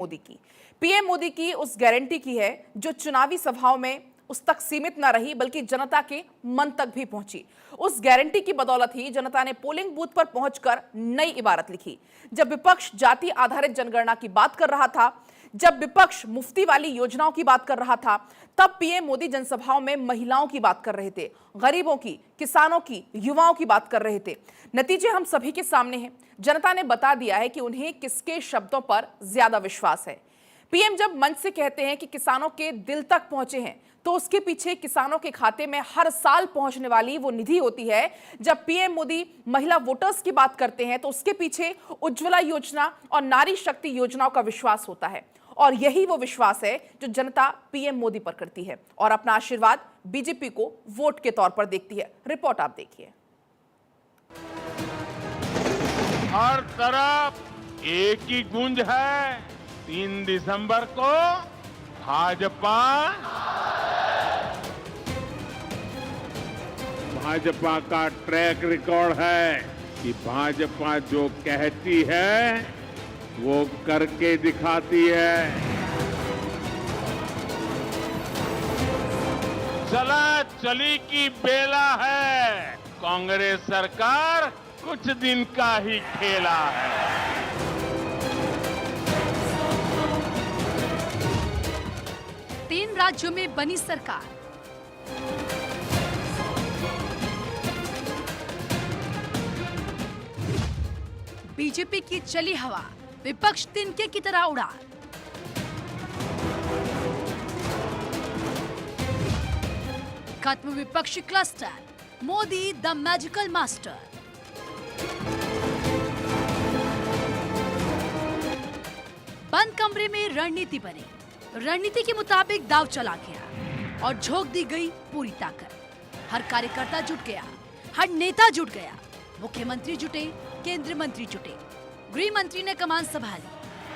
मोदी की। पीएम मोदी की उस गारंटी की है जो चुनावी सभाओं में उस तक सीमित न रही बल्कि जनता के मन तक भी पहुंची। उस गारंटी की बदौलत ही जनता ने पोलिंग बूथ पर पहुंचकर नई इबारत लिखी। जब विपक्ष जाति आधारित जनगणना की बात कर रहा था, जब विपक्ष मुफ्ती वाली योजनाओं की बात कर रहा था, तब पीएम मोदी जनसभाओं में महिलाओं की बात कर रहे थे, गरीबों की, किसानों की, युवाओं की बात कर रहे थे। नतीजे हम सभी के सामने हैं। जनता ने बता दिया है कि उन्हें किसके शब्दों पर ज्यादा विश्वास है। पीएम जब मंच से कहते हैं कि किसानों के दिल तक पहुंचे हैं, तो उसके पीछे किसानों के खाते में हर साल पहुंचने वाली वो निधि होती है। जब पीएम मोदी महिला वोटर्स की बात करते हैं, तो उसके पीछे उज्ज्वला योजना और नारी शक्ति योजनाओं का विश्वास होता है। और यही वो विश्वास है जो जनता पीएम मोदी पर करती है और अपना आशीर्वाद बीजेपी को वोट के तौर पर देखती है। रिपोर्ट आप देखिए। हर तरफ एक ही गूंज है, 3 दिसंबर को भाजपा का ट्रैक रिकॉर्ड है कि भाजपा जो कहती है वो करके दिखाती है। चला चली की बेला है, कांग्रेस सरकार कुछ दिन का ही खेला है। 3 राज्यों में बनी सरकार। बीजेपी की चली हवा, विपक्ष तिनके की तरह उड़ा। खत्म विपक्षी cluster, Modi the magical master. बंद कमरे में रणनीति बनी, रणनीति के मुताबिक दाव चला गया और झोंक दी गई पूरी ताकत। हर कार्यकर्ता जुट गया, हर नेता जुट गया, मुख्यमंत्री जुटे, केंद्रीय मंत्री जुटे, गृह मंत्री ने कमान संभाली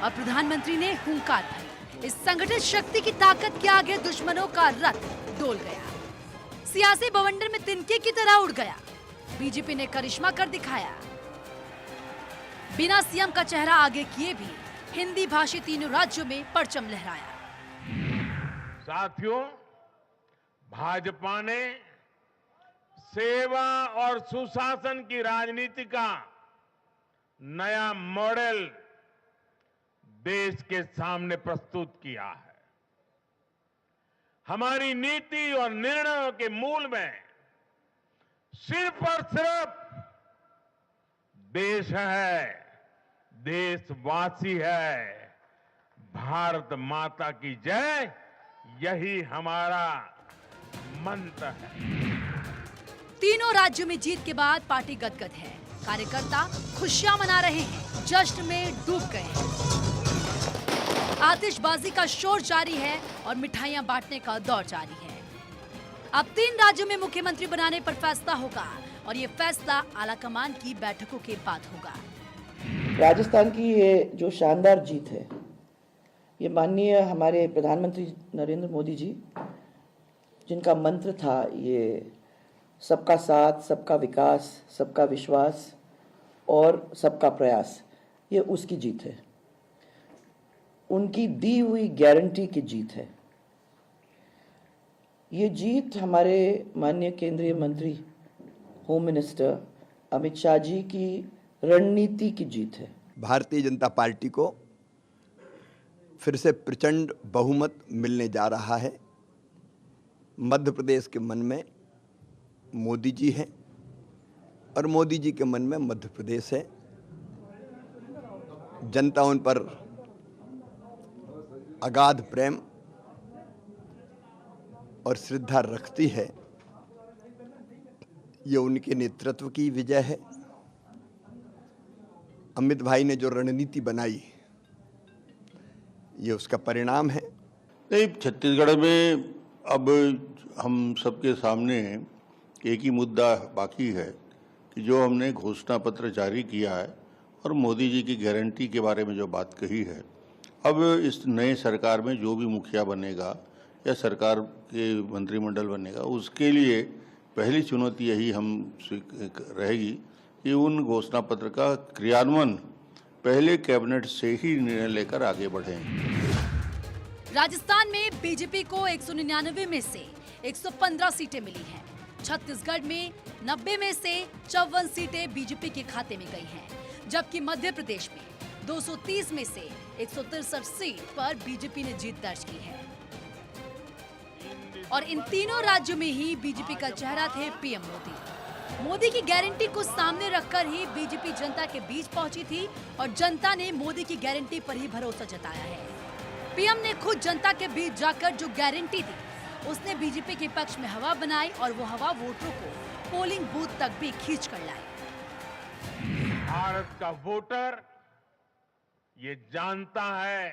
और प्रधानमंत्री ने हुंकार भरी। इस संगठित शक्ति की ताकत के आगे दुश्मनों का रथ डोल गया, सियासी बवंडर में तिनके की तरह उड़ गया। बीजेपी ने करिश्मा कर दिखाया, बिना सीएम का चेहरा आगे किए भी हिंदी भाषी तीनों राज्यों में परचम लहराया। साथियों, भाजपा ने सेवा और सुशासन की राजनीति का नया मॉडल देश के सामने प्रस्तुत किया है। हमारी नीति और निर्णयों के मूल में सिर्फ और सिर्फ देश है, देशवासी है, भारत माता की जय, यही हमारा मंत्र है। तीनों राज्यों में जीत के बाद पार्टी गदगद है, कार्यकर्ता खुशियां मना रहे हैं, जश्न में डूब गए हैं। आतिशबाजी का शोर जारी है और मिठाइयां बांटने का दौर जारी है। अब 3 राज्यों में मुख्यमंत्री बनाने पर फैसला होगा और ये फैसला आलाकमान की बैठकों के बाद होगा। राजस्थान की ये जो शानदार जीत है, ये माननीय हमारे प्रधानमंत्री नरेंद्र मोदी जी, जिनका मंत्र था ये सबका साथ, सबका विकास, सबका विश्वास और सबका प्रयास, ये उसकी जीत है। उनकी दी हुई गारंटी की जीत है। ये जीत हमारे माननीय केंद्रीय मंत्री होम मिनिस्टर अमित शाह जी की रणनीति की जीत है। भारतीय जनता पार्टी को फिर से प्रचंड बहुमत मिलने जा रहा है। मध्य प्रदेश के मन में मोदी जी हैं और मोदी जी के मन में मध्य प्रदेश है। जनता उन पर अगाध प्रेम और श्रद्धा रखती है। ये उनके नेतृत्व की विजय है। अमित भाई ने जो रणनीति बनाई, ये उसका परिणाम है। नहीं, छत्तीसगढ़ में अब हम सबके सामने एक ही मुद्दा बाकी है कि जो हमने घोषणा पत्र जारी किया है और मोदी जी की गारंटी के बारे में जो बात कही है, अब इस नए सरकार में जो भी मुखिया बनेगा या सरकार के मंत्रिमंडल बनेगा, उसके लिए पहली चुनौती यही हम रहेगी कि उन घोषणा पत्र का क्रियान्वयन पहले कैबिनेट से ही निर्णय लेकर आगे बढ़े। राजस्थान में बीजेपी को 199 में से 115 सीटें मिली हैं। छत्तीसगढ़ में 90 में से 54 सीटें बीजेपी के खाते में गई हैं, जबकि मध्य प्रदेश में 230 में से 163 सीट पर बीजेपी ने जीत दर्ज की है। और इन तीनों राज्यों में ही बीजेपी का चेहरा थे पीएम मोदी। मोदी की गारंटी को सामने रखकर ही बीजेपी जनता के बीच पहुंची थी और जनता ने मोदी की गारंटी पर ही भरोसा जताया है। पीएम ने खुद जनता के बीच जाकर जो गारंटी दी, उसने बीजेपी के पक्ष में हवा बनाई और वो हवा वोटरों को पोलिंग बूथ तक भी खींच कर लाई। भारत का वोटर ये जानता है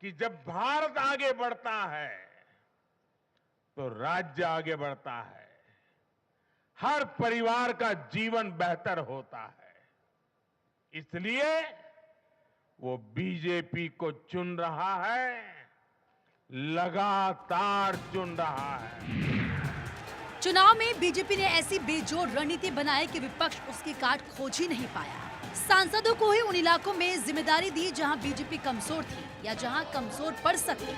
कि जब भारत आगे बढ़ता है तो राज्य आगे बढ़ता है, हर परिवार का जीवन बेहतर होता है। इसलिए वो बीजेपी को चुन रहा है, लगातार चुन रहा है। चुनाव में बीजेपी ने ऐसी बेजोड़ रणनीति बनाई कि विपक्ष उसकी काट खोज ही नहीं पाया। सांसदों को ही उन इलाकों में जिम्मेदारी दी जहां बीजेपी कमजोर थी या जहां कमजोर पड़ सकती।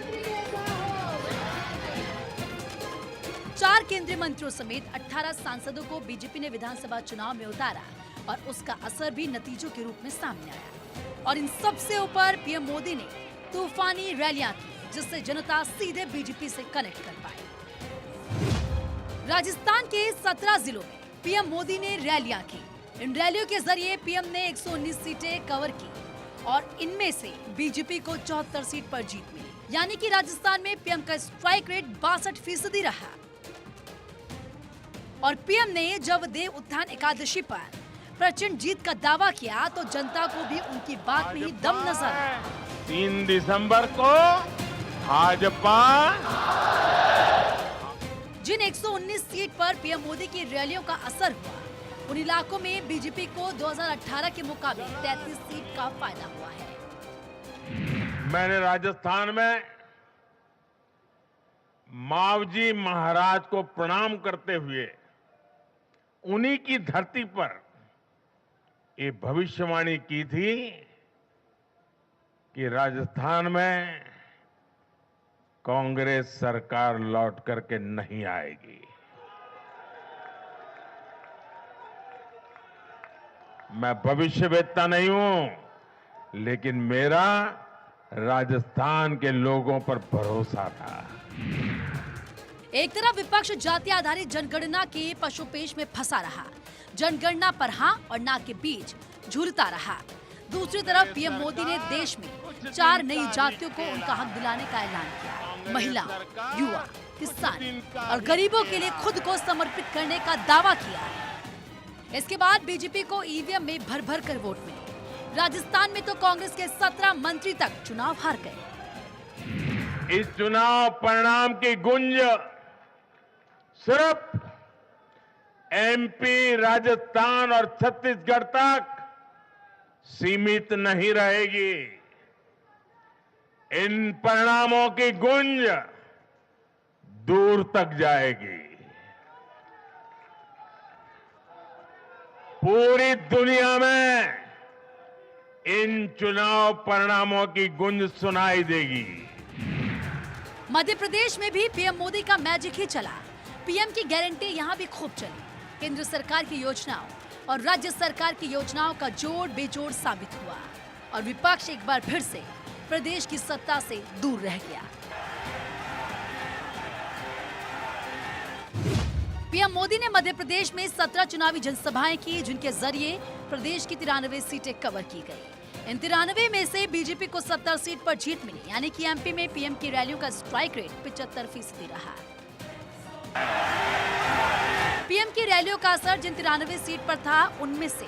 4 केंद्रीय मंत्रियों समेत 18 सांसदों को बीजेपी ने विधानसभा चुनाव में उतारा और उसका असर भी नतीजों के रूप में सामने आया। और इन सबसे ऊपर पीएम मोदी ने तूफानी रैलियां की, जिससे जनता सीधे बीजेपी से कनेक्ट कर पाई। राजस्थान के 17 जिलों में पीएम मोदी ने रैलियां की। इन रैलियों के जरिए पीएम ने 119 सीटें कवर की और इनमें से बीजेपी को 74 सीट पर जीत मिली। यानी कि राजस्थान में पीएम का स्ट्राइक रेट 62% रहा। और पीएम ने जब देव उत्थान एकादशी पर प्रचंड जीत का दावा किया तो जनता को भी उनकी बात में ही दम नजर आया। 3 दिसंबर को भाजपा जिन 119 सीट पर पीएम मोदी की रैलियों का असर हुआ, उन इलाकों में बीजेपी को 2018 के मुकाबले 33 सीट का फायदा हुआ है। मैंने राजस्थान में मावजी महाराज को प्रणाम करते हुए उन्हीं की धरती पर ये भविष्यवाणी की थी कि राजस्थान में कांग्रेस सरकार लौट करके नहीं आएगी। मैं भविष्यवेत्ता नहीं हूं, लेकिन मेरा राजस्थान के लोगों पर भरोसा था। एक तरफ विपक्ष जाति आधारित जनगणना के पशुपेश में फंसा रहा, जनगणना पर हां और ना के बीच झूलता रहा। दूसरी तरफ पीएम मोदी ने देश में 4 नई जातियों को उनका हक दिलाने का ऐलान किया। महिला, युवा, किसान और गरीबों के लिए खुद को समर्पित करने का दावा किया। इसके बाद बीजेपी को ईवीएम में भर भर कर वोट मिले। राजस्थान में तो कांग्रेस के 17 मंत्री तक चुनाव हार गए। इस चुनाव परिणाम की गूंज सिर्फ एमपी, राजस्थान और छत्तीसगढ़ तक सीमित नहीं रहेगी। इन परिणामों की गूंज दूर तक जाएगी। पूरी दुनिया में इन चुनाव परिणामों की गूंज सुनाई देगी। मध्य प्रदेश में भी पीएम मोदी का मैजिक ही चला। पीएम की गारंटी यहाँ भी खूब चली। केंद्र सरकार की योजनाओं और राज्य सरकार की योजनाओं का जोड़ बेजोड़ साबित हुआ और विपक्ष एक बार फिर से प्रदेश की सत्ता से दूर रह गया। पीएम मोदी ने मध्य प्रदेश में 17 चुनावी जनसभाएं की, जिनके जरिए प्रदेश की 93 सीटें कवर की गई। इन 93 में से बीजेपी को 70 सीट पर जीत मिली, यानी कि एमपी में पीएम की रैलियों का स्ट्राइक रेट 75% रहा। पीएम की रैलियों का असर जिन 93 सीट पर था, उनमें से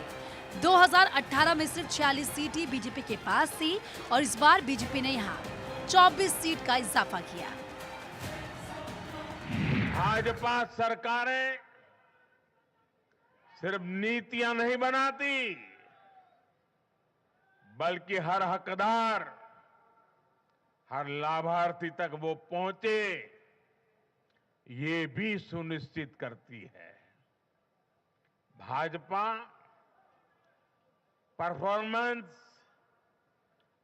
2018 में सिर्फ 46 सीट ही बीजेपी के पास थी और इस बार बीजेपी ने यहाँ 24 सीट का इजाफा किया। भाजपा सरकारें सिर्फ नीतियां नहीं बनाती, बल्कि हर हकदार, हर लाभार्थी तक वो पहुंचे, ये भी सुनिश्चित करती है। भाजपा परफॉर्मेंस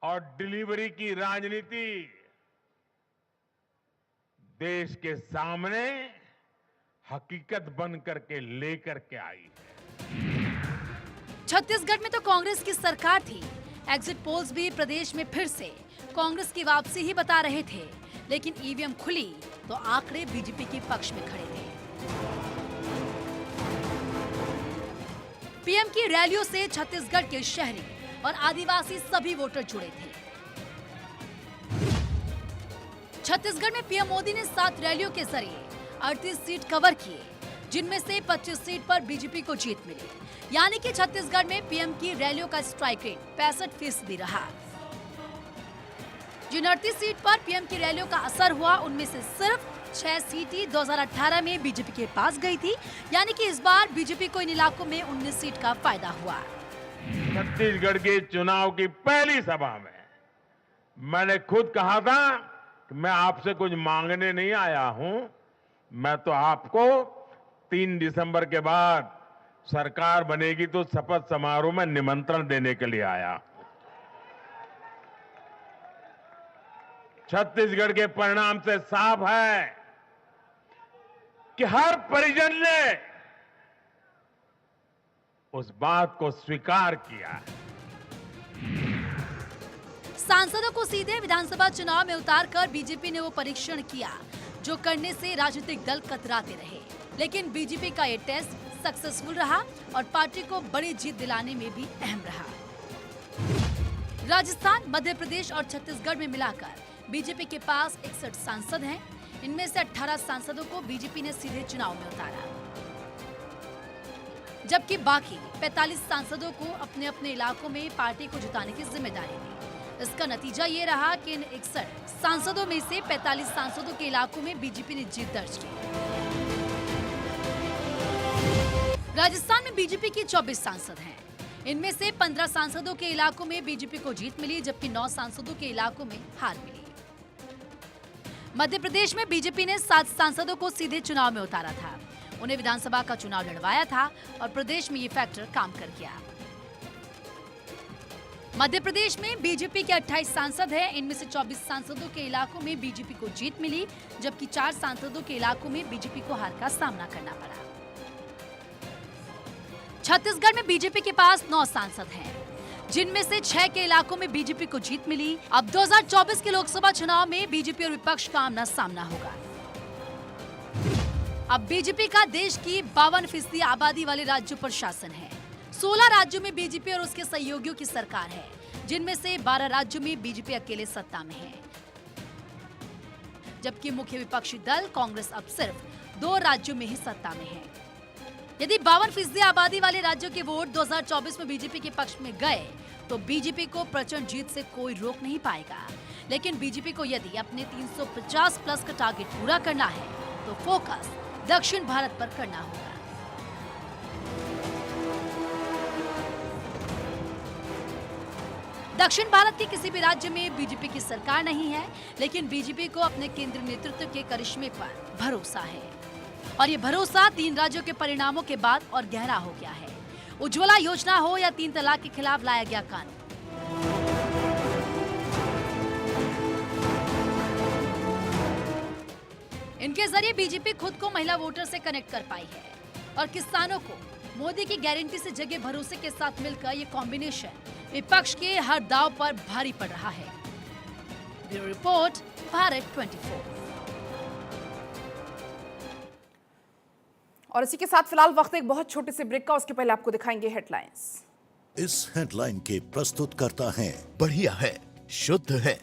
और डिलीवरी की राजनीति देश के सामने हकीकत बन करके लेकर के आई है। छत्तीसगढ़ में तो कांग्रेस की सरकार थी। एग्जिट पोल्स भी प्रदेश में फिर से कांग्रेस की वापसी ही बता रहे थे, लेकिन ईवीएम खुली तो आंकड़े बीजेपी के पक्ष में खड़े थे। पीएम की रैलियों से छत्तीसगढ़ के शहरी और आदिवासी सभी वोटर जुड़े थे। छत्तीसगढ़ में पीएम मोदी ने 7 रैलियों के जरिए 38 सीट कवर किए, जिनमें से 25 सीट पर बीजेपी को जीत मिली। यानी कि छत्तीसगढ़ में पीएम की रैलियों का स्ट्राइक रेट 65% रहा। जिन 38 सीट पर पीएम की रैलियों का असर हुआ, उनमें से सिर्फ 6 सीटें 2018 में बीजेपी के पास गई थी। यानी कि इस बार बीजेपी को इन इलाकों में 19 सीट का फायदा हुआ। छत्तीसगढ़ के चुनाव की पहली सभा में मैंने खुद कहा था कि मैं आपसे कुछ मांगने नहीं आया हूं, मैं तो आपको 3 दिसंबर के बाद सरकार बनेगी तो शपथ समारोह में निमंत्रण देने के लिए आया। छत्तीसगढ़ के परिणाम से साफ है कि हर परिजन ने उस बात को स्वीकार किया है। सांसदों को सीधे विधानसभा चुनाव में उतारकर बीजेपी ने वो परीक्षण किया जो करने से राजनीतिक दल कतराते रहे। लेकिन बीजेपी का ये टेस्ट सक्सेसफुल रहा और पार्टी को बड़ी जीत दिलाने में भी अहम रहा। राजस्थान, मध्य प्रदेश और छत्तीसगढ़ में मिलाकर बीजेपी के पास 61 सांसद हैं। इनमें से 18 सांसदों को बीजेपी ने सीधे चुनाव में उतारा, जबकि बाकी 45 सांसदों को अपने अपने इलाकों में पार्टी को जिताने की जिम्मेदारी दी। इसका नतीजा ये रहा कि इन 61 सांसदों में से 45 सांसदों के इलाकों में बीजेपी ने जीत दर्ज की। राजस्थान में बीजेपी के 24 सांसद हैं। इनमें से 15 सांसदों के इलाकों में बीजेपी को जीत मिली, जबकि 9 सांसदों के इलाकों में हार मिली। मध्य प्रदेश में बीजेपी ने 7 सांसदों को सीधे चुनाव में उतारा था। उन्हें विधानसभा का चुनाव लड़वाया था और प्रदेश में ये फैक्टर काम कर गया। मध्य प्रदेश में बीजेपी के 28 सांसद हैं। इनमें से 24 सांसदों के इलाकों में बीजेपी को जीत मिली, जबकि 4 सांसदों के इलाकों में बीजेपी को हार का सामना करना पड़ा। छत्तीसगढ़ में बीजेपी के पास 9 सांसद हैं, जिनमें से 6 के इलाकों में बीजेपी को जीत मिली। अब 2024 के लोकसभा चुनाव में बीजेपी और विपक्ष का आमना सामना होगा। अब बीजेपी का देश की 52% आबादी वाले राज्यों पर शासन है। 16 राज्यों में बीजेपी और उसके सहयोगियों की सरकार है, जिनमें से 12 राज्यों में बीजेपी अकेले सत्ता में है, जबकि मुख्य विपक्षी दल कांग्रेस अब सिर्फ 2 राज्यों में ही सत्ता में है। यदि 52% आबादी वाले राज्यों के वोट 2024 में बीजेपी के पक्ष में गए तो बीजेपी को प्रचंड जीत से कोई रोक नहीं पाएगा। लेकिन बीजेपी को यदि अपने 350 प्लस का टारगेट पूरा करना है तो फोकस दक्षिण भारत पर करना होगा। दक्षिण भारत के किसी भी राज्य में बीजेपी की सरकार नहीं है, लेकिन बीजेपी को अपने केंद्रीय नेतृत्व के करिश्मे पर भरोसा है और ये भरोसा 3 राज्यों के परिणामों के बाद और गहरा हो गया है। उज्ज्वला योजना हो या 3 तलाक के खिलाफ लाया गया कानून, इनके जरिए बीजेपी खुद को महिला वोटर से कनेक्ट कर पाई है और किसानों को मोदी की गारंटी से जगे भरोसे के साथ मिलकर ये कॉम्बिनेशन विपक्ष के हर दाव पर भारी पड़ रहा है। Bureau report, Bharat 24। और इसी के साथ फिलहाल वक्त एक बहुत छोटे से ब्रेक का, उसके पहले आपको दिखाएंगे हेडलाइंस। इस हेडलाइन के प्रस्तुत करता है बढ़िया है, शुद्ध है,